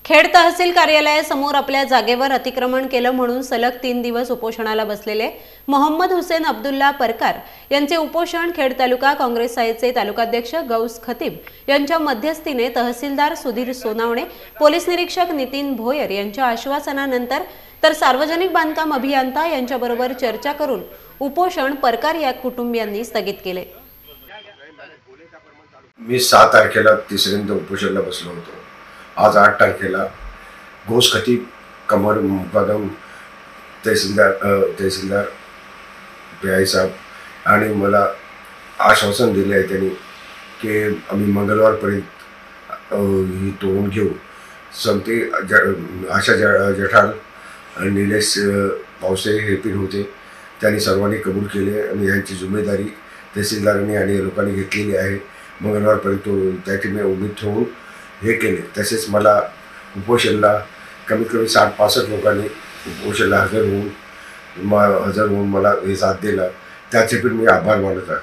खेड तहसील कार्यालयासमोर आपल्या जागेवर अतिक्रमण केलं म्हणून सलग 3 दिवस उपोषणाला बसलेले मोहम्मद हुसेन अब्दुल्ला परकार यांचे उपोषण खेड तालुका काँग्रेस साहित्याचे तालुकाध्यक्ष गौस खतीब यांच्या मध्यस्थीने तहसीलदार सुधीर सोनावणे, पोलीस निरीक्षक नितीन भोयर यांच्या आश्वासनानंतर तर सार्वजनिक बांधकाम अभियंता यांच्याबरोबर चर्चा करून उपोषण परकार या कुटुंबियांनी स्थगित केले। मी 6 तारखेला तिसऱ्यांदा उपोषणाला बसलो होतो। आज 8 तारखेला गौस खतीब, कमर मुकादम, तहसीलदार पी.आय. साहेब आणि मला आश्वासन दिले आहे त्यांनी की आम्ही मंगळवारपर्यंत ही तोडून घेऊ। समते आशा जठाल आणि निलेश पावसे हे पण होते, त्यांनी सर्वांनी कबूल केले आणि यांची जिम्मेदारी तहसीलदारांनी आणि लोकांनी घेतलेली आहे। मंगळवारपर्यंत त्याची मी उमेद ठेवून हे केले। तसेच मला उपोषणाला कमीत कमी 60-65 लोकांनी उपोषणाला हजर होऊन मला हे साथ दिला, त्याचे पण मी आभार मानत आहे।